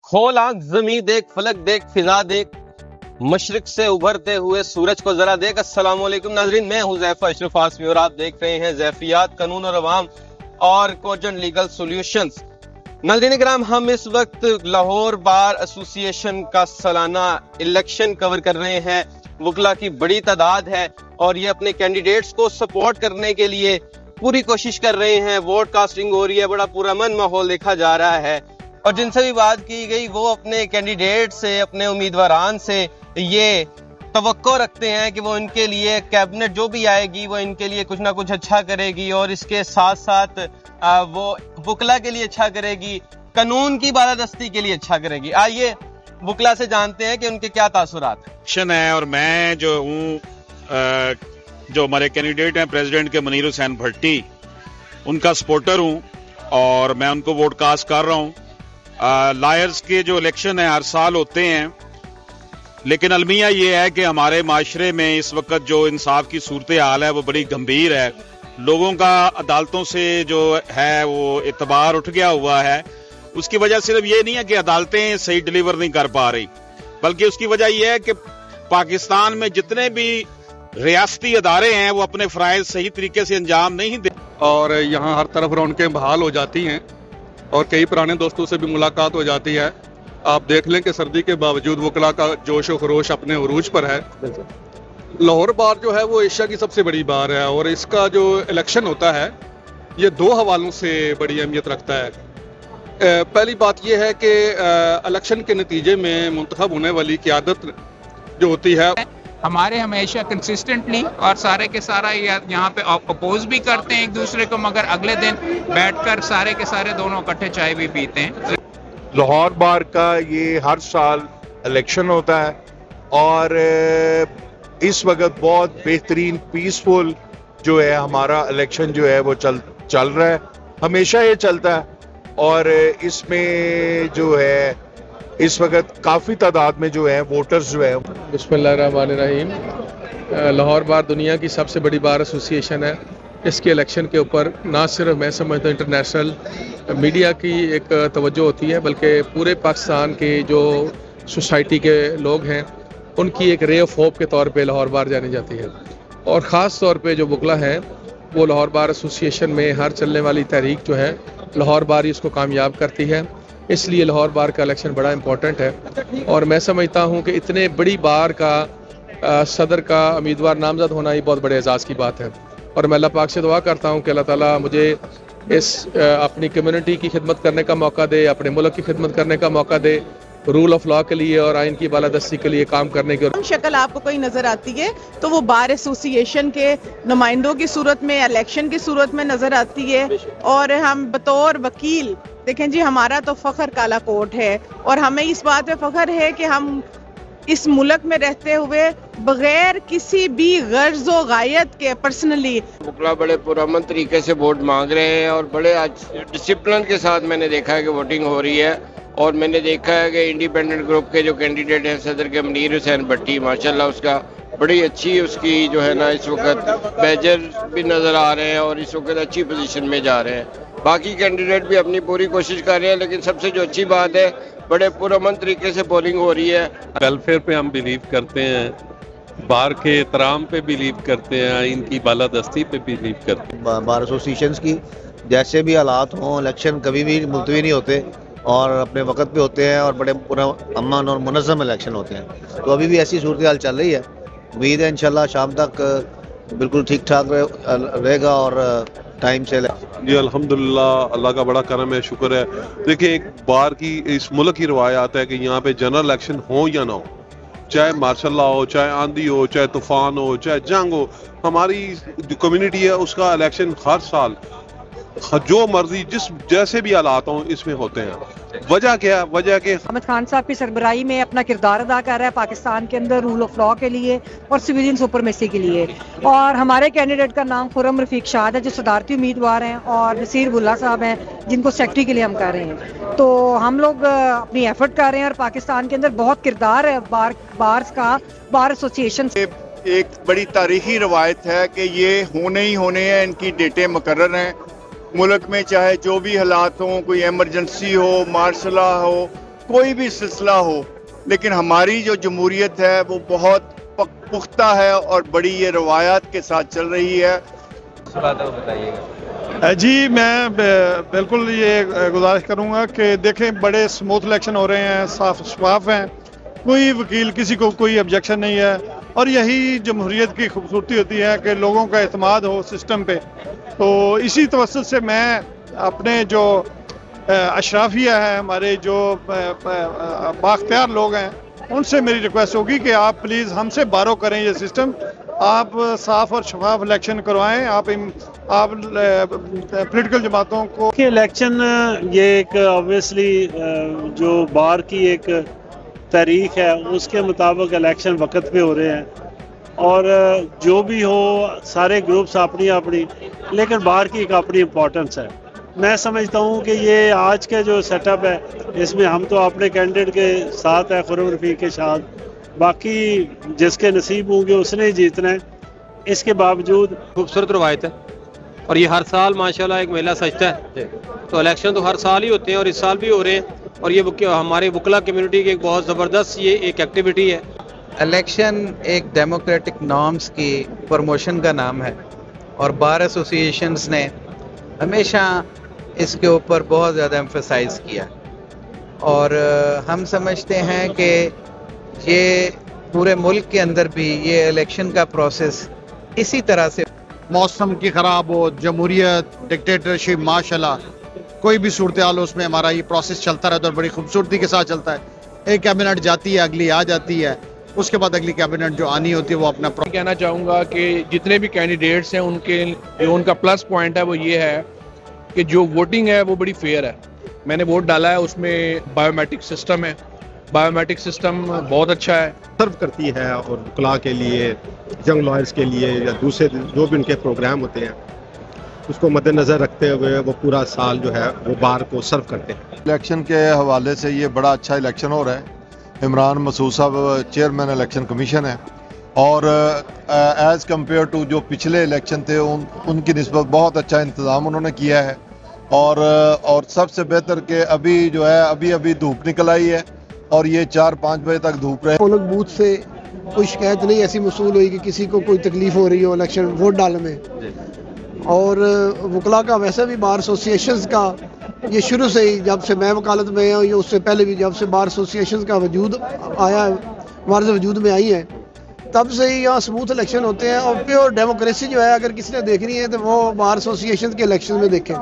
खोल आंख ज़मीं देख, फलक देख, फिजा देख, मशरिक से उभरते हुए सूरज को जरा देख। अस्सलाम वालेकुम नाज़रीन, मैं हूं ज़ैफ़ा अशरफ आसमी और आप देख रहे हैं ज़ैफ़ियात कानून और अवाम और कोजेंट लीगल सॉल्यूशंस। नाज़रीन इकराम, हम इस वक्त लाहौर बार एसोसिएशन का सालाना इलेक्शन कवर कर रहे हैं। वकला की बड़ी तादाद है और ये अपने कैंडिडेट्स को सपोर्ट करने के लिए पूरी कोशिश कर रहे हैं। वोट कास्टिंग हो रही है, बड़ा पुरअमन माहौल देखा जा रहा है और जिनसे भी बात की गई वो अपने कैंडिडेट से, अपने उम्मीदवारान से ये तवक्को रखते हैं कि वो इनके लिए कैबिनेट जो भी आएगी वो इनके लिए कुछ ना कुछ अच्छा करेगी और इसके साथ साथ वो वकला के लिए अच्छा करेगी, कानून की बालादस्ती के लिए अच्छा करेगी। आइए वकला से जानते हैं कि उनके क्या तासुरात है। और मैं जो हूँ, जो हमारे कैंडिडेट हैं प्रेसिडेंट के मनीर हुसैन भट्टी, उनका सपोर्टर हूँ और मैं उनको वोट कास्ट कर रहा हूँ। लायर्स के जो इलेक्शन है हर साल होते हैं, लेकिन अलमिया ये है कि हमारे माशरे में इस वक्त जो इंसाफ की सूरत हाल है वो बड़ी गंभीर है। लोगों का अदालतों से जो है वो एतबार उठ गया हुआ है। उसकी वजह सिर्फ ये नहीं है कि अदालतें सही डिलीवर नहीं कर पा रही, बल्कि उसकी वजह यह है कि पाकिस्तान में जितने भी रियासती अदारे हैं वो अपने फ़राइज़ सही तरीके से अंजाम नहीं दे और यहाँ हर तरफ रौनकें बहाल हो जाती हैं और कई पुराने दोस्तों से भी मुलाकात हो जाती है। आप देख लें कि सर्दी के बावजूद वकला का जोश और खरोश अपने उरूज पर है। लाहौर बार जो है वो एशिया की सबसे बड़ी बार है और इसका जो इलेक्शन होता है ये दो हवालों से बड़ी अहमियत रखता है। पहली बात यह है कि इलेक्शन के नतीजे में मुंतखब होने वाली क़यादत जो होती है, हमारे हमेशा कंसिस्टेंटली और सारे के सारा यहाँ पे अपोज भी करते हैं एक दूसरे को, मगर अगले दिन बैठकर सारे के सारे दोनों इकट्ठे चाय भी पीते हैं। लाहौर बार का ये हर साल इलेक्शन होता है और इस वक्त बहुत बेहतरीन पीसफुल जो है हमारा इलेक्शन जो है वो चल रहा है। हमेशा ये चलता है और इसमें जो है इस वक्त काफ़ी तादाद में जो है वोटर्स जो है। बिस्मिल्लाहिर्रहमानिर्रहीम। लाहौर बार दुनिया की सबसे बड़ी बार एसोसिएशन है। इसके इलेक्शन के ऊपर ना सिर्फ मैं समझता हूँ इंटरनेशनल मीडिया की एक तवज्जो होती है, बल्कि पूरे पाकिस्तान के जो सोसाइटी के लोग हैं उनकी एक रे ऑफ होप के तौर पे लाहौर बार जानी जाती है। और ख़ास तौर पे जो वकला हैं वो लाहौर बार एसोसिएशन में हर चलने वाली तहरीक जो है लाहौर बार ही उसको कामयाब करती है। इसलिए लाहौर बार का इलेक्शन बड़ा इम्पोर्टेंट है और मैं समझता हूँ कि इतने बड़ी बार का सदर का उम्मीदवार नामजद होना ही बहुत बड़े एजाज़ की बात है। और मैं अल्लाह पाक से दुआ करता हूँ कि अल्लाह ताला मुझे इस अपनी कम्युनिटी की खिदमत करने का मौका दे, अपने मुल्क की खिदमत करने का मौका दे, रूल ऑफ लॉ के लिए और आइन की बालादस्ती के लिए काम करने की। शक्ल आपको कोई नजर आती है तो वो बार एसोसिएशन के नुमाइंदों की सूरत में, इलेक्शन की सूरत में नजर आती है। और हम बतौर वकील देखें जी, हमारा तो फख्र काला कोट है और हमें इस बात पे फख्र है कि हम इस मुल्क में रहते हुए बगैर किसी भी गर्ज व गायत के पर्सनली वकला बड़े पुरअमन तरीके से वोट मांग रहे हैं और बड़े आज डिसिप्लिन के साथ मैंने देखा है कि वोटिंग हो रही है। और मैंने देखा है कि इंडिपेंडेंट ग्रुप के जो कैंडिडेट हैं सदर के मनीर हुसैन भट्टी, माशाल्लाह उसका बड़ी अच्छी उसकी जो है ना इस वक्त बैजर भी नज़र आ रहे हैं और इस वक्त अच्छी पोजीशन में जा रहे हैं। बाकी कैंडिडेट भी अपनी पूरी कोशिश कर रहे हैं, लेकिन सबसे जो अच्छी बात है बड़े पुरअमन तरीके से पोलिंग हो रही है। वेलफेयर पे हम बिलीव करते हैं, बार के एहतराम पे बिलीव करते हैं, इनकी बालादस्ती पे बिलीव करते हैं। बार एसोसिएशंस की जैसे भी हालात हों, इलेक्शन कभी भी मुलतवी नहीं होते और अपने वक्त पे होते हैं और बड़े पूरा अमन और मुनज़्ज़म इलेक्शन होते हैं। तो अभी भी ऐसी सूरत हाल चल रही है। उम्मीद है इंशाल्लाह शाम तक बिल्कुल ठीक ठाक रहेगा और टाइम से जी अल्हम्दुलिल्लाह, अल्लाह का बड़ा करम है, शुक्र है। देखिए, एक बार की इस मुल्क की रवायत है कि यहाँ पे जनरल इलेक्शन हो या ना हो, चाहे मार्शल लॉ हो, चाहे आंधी हो, चाहे तूफान हो, चाहे जंग हो, हमारी जो कम्युनिटी है उसका इलेक्शन हर साल जो मर्जी जिस जैसे भी हालात हों इसमें होते हैं। वजह क्या है? वजह के अहमद खान साहब की सरबराही में अपना किरदार अदा कर रहा है पाकिस्तान के अंदर रूल ऑफ लॉ के लिए और सिविलियन सुपरमेसी के लिए। और हमारे कैंडिडेट का नाम खुर्रम रफीक शाद है जो सदारती उम्मीदवार हैं और नसीर बुल्ला साहब हैं जिनको सेक्रेटरी के लिए हम कर रहे हैं। तो हम लोग अपनी एफर्ट कर रहे हैं और पाकिस्तान के अंदर बहुत किरदार है बार्स का, बार एसोसिएशन। एक बड़ी तारीखी रवायत है कि ये होने ही होने हैं, इनकी डेटें मुकर्रर हैं। मुल्क में चाहे जो भी हालात हों, कोई एमरजेंसी हो, मार्शल लॉ हो, कोई भी सिलसिला हो, लेकिन हमारी जो जमहूरियत है वो बहुत पुख्ता है और बड़ी ये रवायात के साथ चल रही है। बताइएगा जी, मैं बिल्कुल ये गुजारिश करूंगा कि देखें बड़े स्मूथ इलेक्शन हो रहे हैं, साफ शफाफ हैं, कोई वकील किसी को कोई ऑब्जेक्शन नहीं है और यही जमहूरियत की खूबसूरती होती है कि लोगों का एतमाद हो सिस्टम पे। तो इसी तवज्जुह से मैं अपने जो अशराफिया है, हमारे जो बाख्तियार लोग हैं, उनसे मेरी रिक्वेस्ट होगी कि आप प्लीज़ हमसे बारो करें ये सिस्टम, आप साफ और शफाफ इलेक्शन करवाएं। आप पॉलिटिकल जमातों को इलेक्शन ये एक ऑब्वियसली जो बार की एक तारीख है उसके मुताबिक इलेक्शन वक्त पे हो रहे हैं और जो भी हो सारे ग्रुप्स अपनी अपनी, लेकिन बार की एक अपनी इम्पोर्टेंस है। मैं समझता हूँ कि ये आज का जो सेटअप है इसमें हम तो अपने कैंडिडेट के साथ है, खुर्रम रफीक के साथ, बाकी जिसके नसीब होंगे उसने ही जीतना है। इसके बावजूद खूबसूरत रवायत है और ये हर साल माशाल्लाह एक मेला सजता है। तो इलेक्शन तो हर साल ही होते हैं और इस साल भी हो रहे हैं और ये हमारे वकला कम्युनिटी की एक बहुत ज़बरदस्त ये एक एक्टिविटी है। इलेक्शन एक डेमोक्रेटिक नॉर्म्स की प्रमोशन का नाम है और बार एसोसिएशंस ने हमेशा इसके ऊपर बहुत ज़्यादा एम्फसाइज किया और हम समझते हैं कि ये पूरे मुल्क के अंदर भी ये इलेक्शन का प्रोसेस इसी तरह से, मौसम की ख़राब हो, जमहूरियत, डिक्टेटरशिप, माशाल्लाह कोई भी सूरत हाल हो उसमें हमारा ये प्रोसेस चलता रहता है और बड़ी खूबसूरती के साथ चलता है। एक कैबिनेट जाती है, अगली आ जाती है, उसके बाद अगली कैबिनेट जो आनी होती है वो अपना कहना चाहूँगा कि जितने भी कैंडिडेट्स हैं उनका प्लस पॉइंट है वो ये है कि जो वोटिंग है वो बड़ी फेयर है। मैंने वोट डाला है, उसमें बायोमेट्रिक सिस्टम है, बायोमेट्रिक सिस्टम बहुत अच्छा है, सर्व करती है और वकला के लिए, यंग लॉयर्स के लिए या दूसरे जो भी उनके प्रोग्राम होते हैं उसको मद्देनज़र रखते हुए वो पूरा साल जो है वो बार को सर्व करते हैं। इलेक्शन के हवाले से ये बड़ा अच्छा इलेक्शन हो रहा है। इमरान मसूद साहब चेयरमैन इलेक्शन कमीशन है और एज़ कम्पेयर टू जो पिछले इलेक्शन थे उनकी निस्बत बहुत अच्छा इंतज़ाम उन्होंने किया है और सबसे बेहतर के अभी जो है अभी धूप निकल आई है और ये 4-5 बजे तक धूप रहे। लोग बूथ से कोई शिकायत नहीं ऐसी मसूल हुई कि किसी को कोई तकलीफ हो रही हो इलेक्शन वोट डालने में। और वकला का वैसे भी बार एसोसिएशंस का ये शुरू से ही, जब से मैं वकालत में आया हूँ, उससे पहले भी जब से बार एसोसिएशंस का वजूद आया है, हमारे वजूद में आई है, तब से ही यहाँ स्मूथ इलेक्शन होते हैं और प्योर डेमोक्रेसी जो है अगर किसी ने देखनी है तो वो बार एसोसिएशंस के इलेक्शन में देखें।